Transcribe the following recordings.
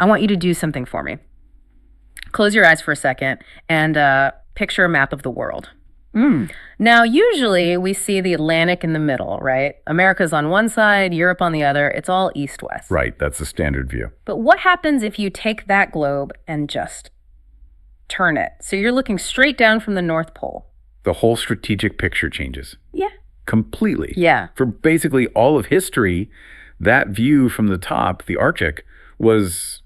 I want you to do something for me. Close your eyes for a second and picture a map of the world. Now, usually we see the Atlantic in the middle, right? America's on one side, Europe on the other. It's all east-west. Right, that's the standard view. But what happens if you take that globe and just turn it? So you're looking straight down from the North Pole. The whole strategic picture changes. Yeah. Completely. Yeah. For basically all of history, that view from the top, the Arctic, was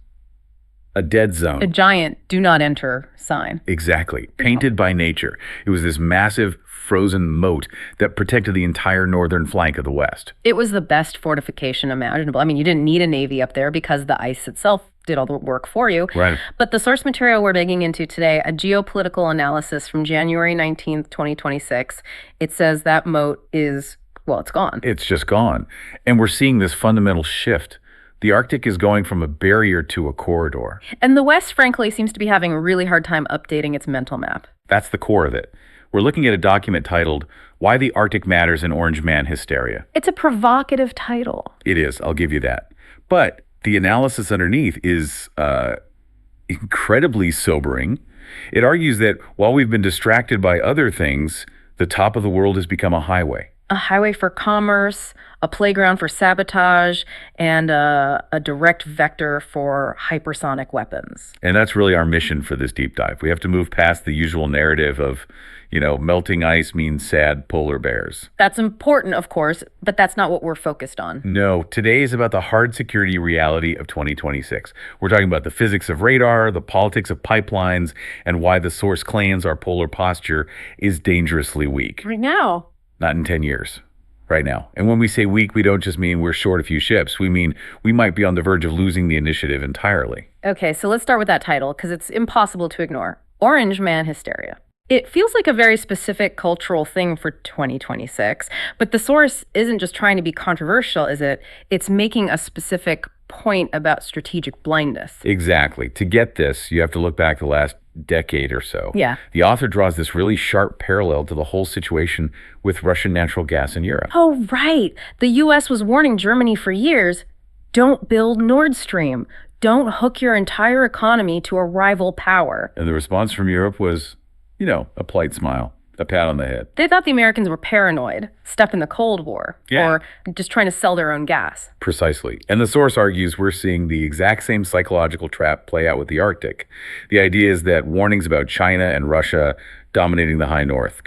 a dead zone. A giant do not enter sign. Exactly. Painted by nature. It was this massive frozen moat that protected the entire northern flank of the West. It was the best fortification imaginable. I mean, you didn't need a navy up there because the ice itself did all the work for you. Right. But the source material we're digging into today, a geopolitical analysis from January 19th, 2026, it says that moat is, well, it's gone. It's just gone. And we're seeing this fundamental shift. The Arctic is going from a barrier to a corridor. And the West, frankly, seems to be having a really hard time updating its mental map. That's the core of it. We're looking at a document titled, Why the Arctic Matters in Orange Man Hysteria. It's a provocative title. It is, I'll give you that. But the analysis underneath is incredibly sobering. It argues that while we've been distracted by other things, the top of the world has become a highway. A highway for commerce, a playground for sabotage, and a direct vector for hypersonic weapons. And that's really our mission for this deep dive. We have to move past the usual narrative of, melting ice means sad polar bears. That's important, of course, but that's not what we're focused on. No, today is about the hard security reality of 2026. We're talking about the physics of radar, the politics of pipelines, and why the source claims our polar posture is dangerously weak. Right now. Not in 10 years. Right now. And when we say weak, we don't just mean we're short a few ships. We mean we might be on the verge of losing the initiative entirely. Okay, so let's start with that title because it's impossible to ignore. Orange Man Hysteria. It feels like a very specific cultural thing for 2026, but the source isn't just trying to be controversial, is it? It's making a specific point about strategic blindness. Exactly. To get this, you have to look back the last decade or so. Yeah. The author draws this really sharp parallel to the whole situation with Russian natural gas in Europe. Oh, right. The U.S. was warning Germany for years, don't build Nord Stream. Don't hook your entire economy to a rival power. And the response from Europe was, a polite smile, a pat on the head. They thought the Americans were paranoid, stuck in the Cold War, or just trying to sell their own gas. Precisely. And the source argues we're seeing the exact same psychological trap play out with the Arctic. The idea is that warnings about China and Russia dominating the high north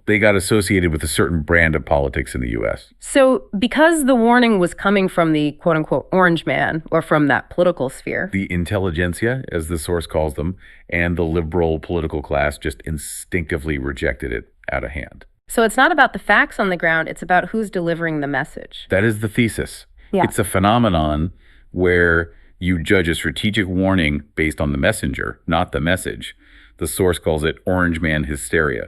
they got associated with a certain brand of politics in the U.S. So because the warning was coming from the quote-unquote orange man, or from that political sphere. The intelligentsia, as the source calls them, and the liberal political class just instinctively rejected it out of hand. So it's not about the facts on the ground, it's about who's delivering the message. That is the thesis. Yeah. It's a phenomenon where you judge a strategic warning based on the messenger, not the message. The source calls it orange man hysteria.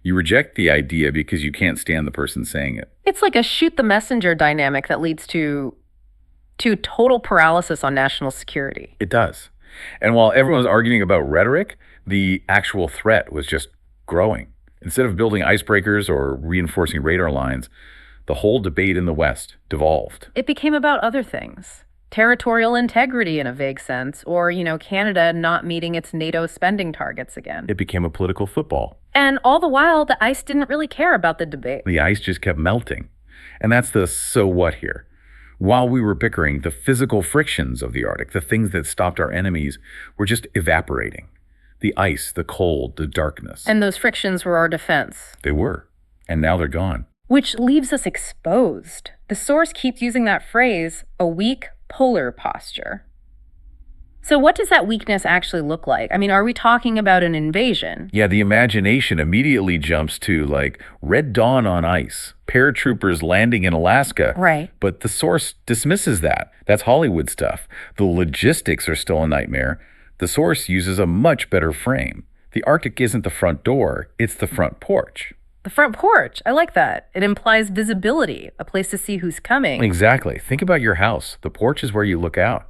You reject the idea because you can't stand the person saying it. It's like a shoot the messenger dynamic that leads to total paralysis on national security. It does. And while everyone was arguing about rhetoric, the actual threat was just growing. Instead of building icebreakers or reinforcing radar lines, the whole debate in the West devolved. It became about other things. Territorial integrity in a vague sense, or, Canada not meeting its NATO spending targets again. It became a political football. And all the while, the ice didn't really care about the debate. The ice just kept melting. And that's the so what here. While we were bickering, the physical frictions of the Arctic, the things that stopped our enemies, were just evaporating. The ice, the cold, the darkness. And those frictions were our defense. They were. And now they're gone. Which leaves us exposed. The source keeps using that phrase, a weak polar posture. So what does that weakness actually look like? I mean, are we talking about an invasion? Yeah, the imagination immediately jumps to Red Dawn on ice, paratroopers landing in Alaska. Right. But the source dismisses that. That's Hollywood stuff. The logistics are still a nightmare. The source uses a much better frame. The Arctic isn't the front door, it's the front porch. The front porch. I like that. It implies visibility, a place to see who's coming. Exactly. Think about your house. The porch is where you look out.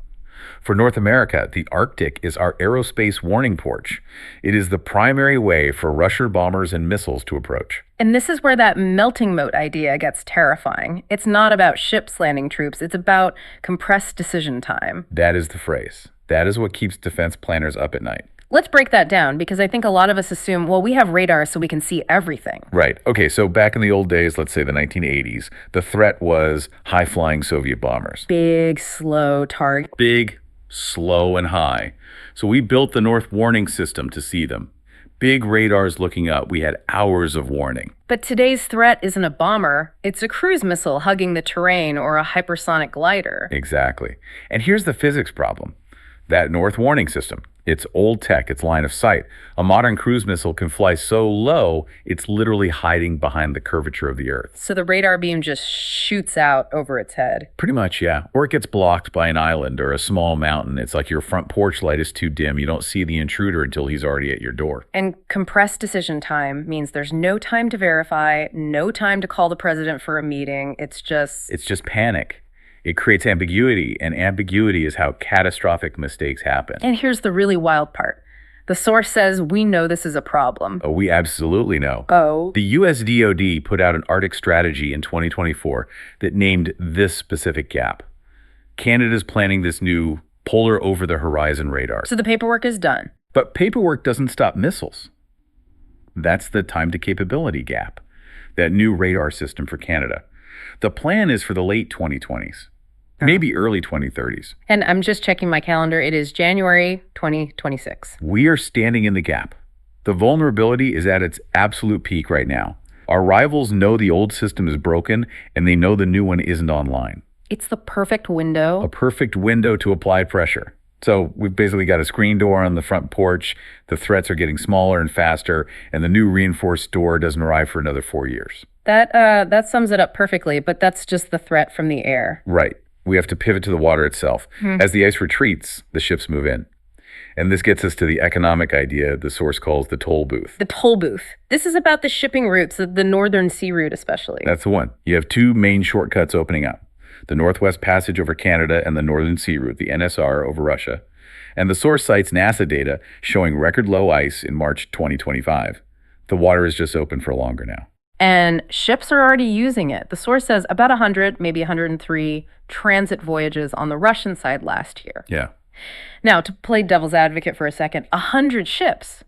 For North America, the Arctic is our aerospace warning porch. It is the primary way for Russian bombers and missiles to approach. And this is where that melting moat idea gets terrifying. It's not about ships landing troops, it's about compressed decision time. That is the phrase. That is what keeps defense planners up at night. Let's break that down because I think a lot of us assume, well, we have radar so we can see everything. Right. Okay, so back in the old days, let's say the 1980s, the threat was high-flying Soviet bombers. Big, slow target. Big, slow, and high. So we built the North Warning System to see them. Big radars looking up. We had hours of warning. But today's threat isn't a bomber, it's a cruise missile hugging the terrain or a hypersonic glider. Exactly. And here's the physics problem. That North Warning System, it's old tech, it's line of sight. A modern cruise missile can fly so low, it's literally hiding behind the curvature of the Earth. So the radar beam just shoots out over its head. Pretty much, yeah. Or it gets blocked by an island or a small mountain. It's like your front porch light is too dim. You don't see the intruder until he's already at your door. And compressed decision time means there's no time to verify, no time to call the president for a meeting. It's just panic. It creates ambiguity, and ambiguity is how catastrophic mistakes happen. And here's the really wild part. The source says we know this is a problem. Oh, we absolutely know. Oh. The US DoD put out an Arctic strategy in 2024 that named this specific gap. Canada's planning this new polar over-the-horizon radar. So the paperwork is done. But paperwork doesn't stop missiles. That's the time-to-capability gap, that new radar system for Canada. The plan is for the late 2020s. Maybe early 2030s. And I'm just checking my calendar. It is January 2026. We are standing in the gap. The vulnerability is at its absolute peak right now. Our rivals know the old system is broken, and they know the new one isn't online. It's the perfect window. A perfect window to apply pressure. So we've basically got a screen door on the front porch. The threats are getting smaller and faster, and the new reinforced door doesn't arrive for another 4 years. That sums it up perfectly, but that's just the threat from the air. Right. We have to pivot to the water itself. As the ice retreats, the ships move in. And this gets us to the economic idea the source calls the toll booth. The toll booth. This is about the shipping routes, the northern sea route especially. That's the one. You have two main shortcuts opening up. The Northwest Passage over Canada and the Northern Sea Route, the NSR, over Russia. And the source cites NASA data showing record low ice in March 2025. The water is just open for longer now. And ships are already using it. The source says about 100, maybe 103 transit voyages on the Russian side last year. Yeah. Now, to play devil's advocate for a second, 100 ships.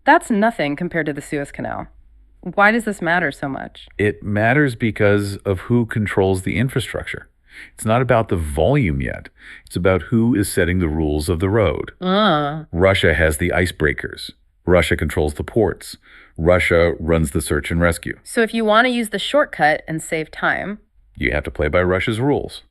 That's nothing compared to the Suez Canal. Why does this matter so much? It matters because of who controls the infrastructure. It's not about the volume yet. It's about who is setting the rules of the road. Russia has the icebreakers. Russia controls the ports. Russia runs the search and rescue. So if you want to use the shortcut and save time, you have to play by Russia's rules.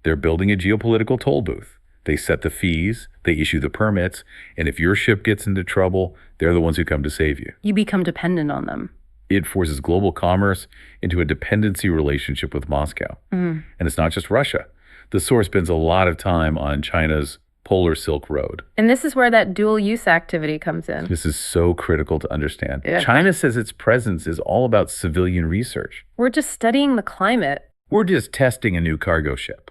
They're building a geopolitical toll booth. They set the fees, they issue the permits, and if your ship gets into trouble, they're the ones who come to save you. You become dependent on them. It forces global commerce into a dependency relationship with Moscow. And it's not just Russia. The source spends a lot of time on China's Polar Silk Road. And this is where that dual use activity comes in. This is so critical to understand. Yeah. China says its presence is all about civilian research. We're just studying the climate. We're just testing a new cargo ship.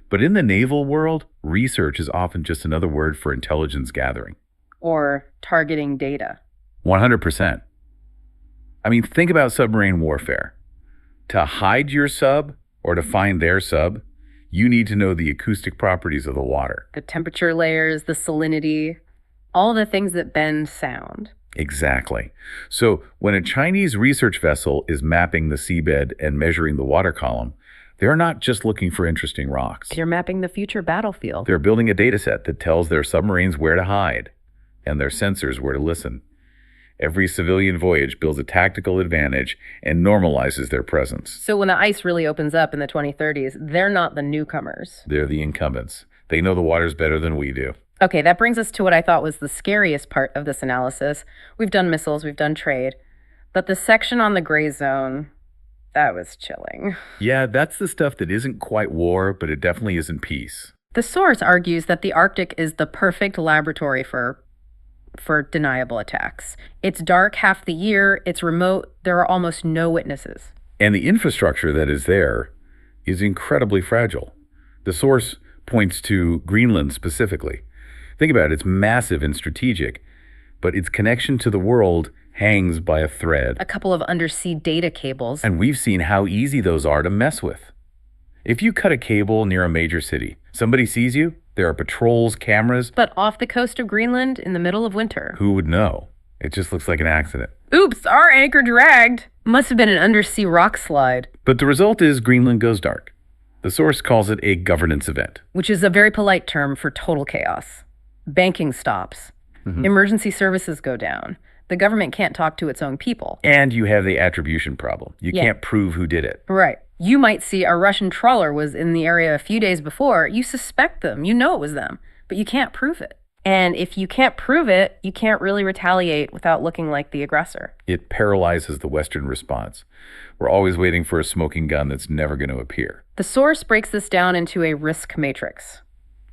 But in the naval world, research is often just another word for intelligence gathering. Or targeting data. 100%. I mean, think about submarine warfare. To hide your sub or to find their sub, you need to know the acoustic properties of the water. The temperature layers, the salinity, all the things that bend sound. Exactly. So when a Chinese research vessel is mapping the seabed and measuring the water column, they're not just looking for interesting rocks. They're mapping the future battlefield. They're building a data set that tells their submarines where to hide and their sensors where to listen. Every civilian voyage builds a tactical advantage and normalizes their presence. So when the ice really opens up in the 2030s, they're not the newcomers. They're the incumbents. They know the waters better than we do. Okay, that brings us to what I thought was the scariest part of this analysis. We've done missiles, we've done trade, but the section on the gray zone, that was chilling. Yeah, that's the stuff that isn't quite war, but it definitely isn't peace. The source argues that the Arctic is the perfect laboratory for deniable attacks. It's dark half the year, it's remote, there are almost no witnesses. And the infrastructure that is there is incredibly fragile. The source points to Greenland specifically. Think about it, it's massive and strategic, but its connection to the world hangs by a thread. A couple of undersea data cables. And we've seen how easy those are to mess with. If you cut a cable near a major city, somebody sees you, there are patrols, cameras. But off the coast of Greenland in the middle of winter. Who would know? It just looks like an accident. Oops, our anchor dragged. Must have been an undersea rock slide. But the result is Greenland goes dark. The source calls it a governance event. Which is a very polite term for total chaos. Banking stops. Emergency services go down. The government can't talk to its own people. And you have the attribution problem. You can't prove who did it. Right. You might see a Russian trawler was in the area a few days before. You suspect them. You know it was them. But you can't prove it. And if you can't prove it, you can't really retaliate without looking like the aggressor. It paralyzes the Western response. We're always waiting for a smoking gun that's never going to appear. The source breaks this down into a risk matrix.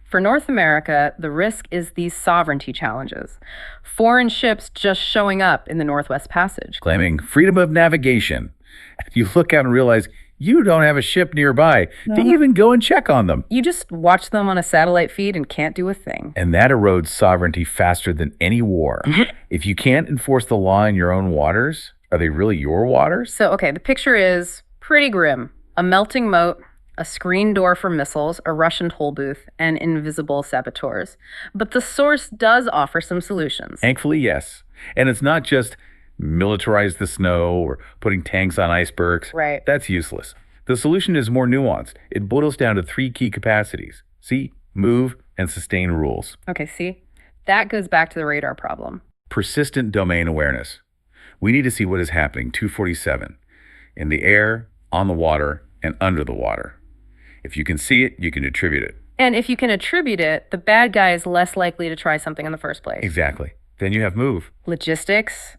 For North America, the risk is these sovereignty challenges. Foreign ships just showing up in the Northwest Passage. Claiming freedom of navigation. You look out and realize you don't have a ship nearby to even go and check on them. You just watch them on a satellite feed and can't do a thing. And that erodes sovereignty faster than any war. If you can't enforce the law in your own waters, are they really your waters? So, okay, the picture is pretty grim. A melting moat, a screen door for missiles, a Russian toll booth, and invisible saboteurs. But the source does offer some solutions. Thankfully, yes. And it's not just militarize the snow or putting tanks on icebergs. Right. That's useless. The solution is more nuanced. It boils down to 3 key capacities: see, move, and sustain rules. Okay, see? That goes back to the radar problem. Persistent domain awareness. We need to see what is happening 247 in the air, on the water, and under the water. If you can see it, you can attribute it. And if you can attribute it, the bad guy is less likely to try something in the first place. Exactly. Then you have move. Logistics,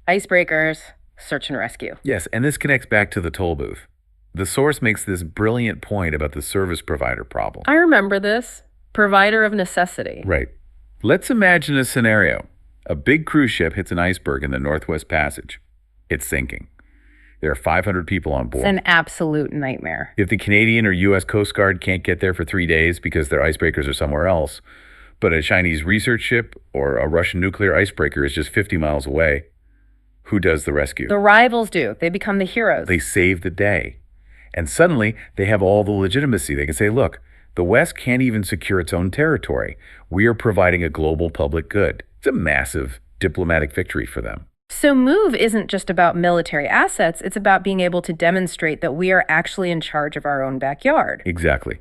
icebreakers, search and rescue. Yes, and this connects back to the toll booth. The source makes this brilliant point about the service provider problem. I remember this. Provider of necessity. Right. Let's imagine a scenario. A big cruise ship hits an iceberg in the Northwest Passage. It's sinking. There are 500 people on board. It's an absolute nightmare. If the Canadian or U.S. Coast Guard can't get there for 3 days because their icebreakers are somewhere else, but a Chinese research ship or a Russian nuclear icebreaker is just 50 miles away, who does the rescue? The rivals do. They become the heroes. They save the day. And suddenly, they have all the legitimacy. They can say, look, the West can't even secure its own territory. We are providing a global public good. It's a massive diplomatic victory for them. So MOVE isn't just about military assets. It's about being able to demonstrate that we are actually in charge of our own backyard. Exactly.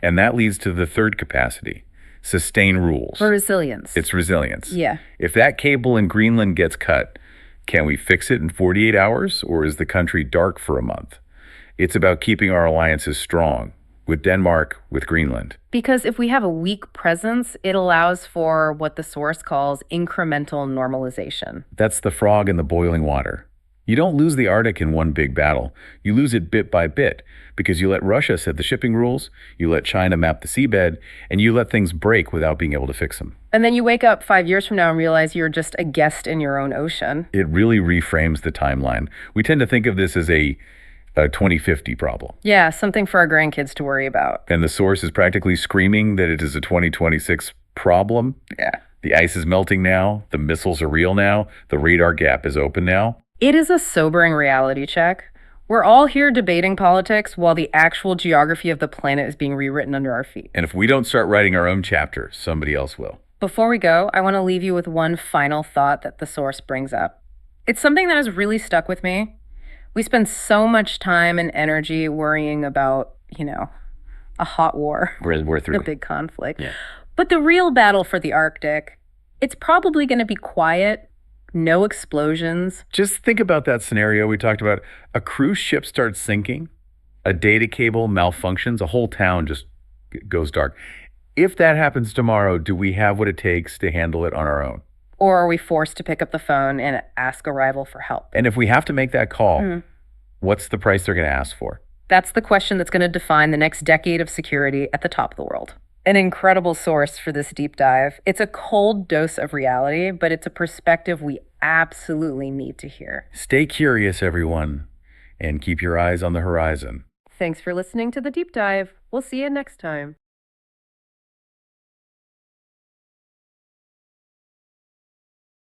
And that leads to the third capacity, sustain rules. For resilience. It's resilience. Yeah. If that cable in Greenland gets cut, can we fix it in 48 hours, or is the country dark for a month? It's about keeping our alliances strong, with Denmark, with Greenland. Because if we have a weak presence, it allows for what the source calls incremental normalization. That's the frog in the boiling water. You don't lose the Arctic in one big battle. You lose it bit by bit, because you let Russia set the shipping rules, you let China map the seabed, and you let things break without being able to fix them. And then you wake up 5 years from now and realize you're just a guest in your own ocean. It really reframes the timeline. We tend to think of this as a 2050 problem. Yeah, something for our grandkids to worry about. And the source is practically screaming that it is a 2026 problem. Yeah. The ice is melting now. The missiles are real now. The radar gap is open now. It is a sobering reality check. We're all here debating politics while the actual geography of the planet is being rewritten under our feet. And if we don't start writing our own chapter, somebody else will. Before we go, I want to leave you with one final thought that the source brings up. It's something that has really stuck with me. We spend so much time and energy worrying about, a hot war. We're through. A big conflict. Yeah. But the real battle for the Arctic, it's probably going to be quiet, no explosions. Just think about that scenario we talked about. A cruise ship starts sinking, a data cable malfunctions, a whole town just goes dark. If that happens tomorrow, do we have what it takes to handle it on our own? Or are we forced to pick up the phone and ask a rival for help? And if we have to make that call, what's the price they're going to ask for? That's the question that's going to define the next decade of security at the top of the world. An incredible source for this deep dive. It's a cold dose of reality, but it's a perspective we absolutely need to hear. Stay curious, everyone, and keep your eyes on the horizon. Thanks for listening to the deep dive. We'll see you next time.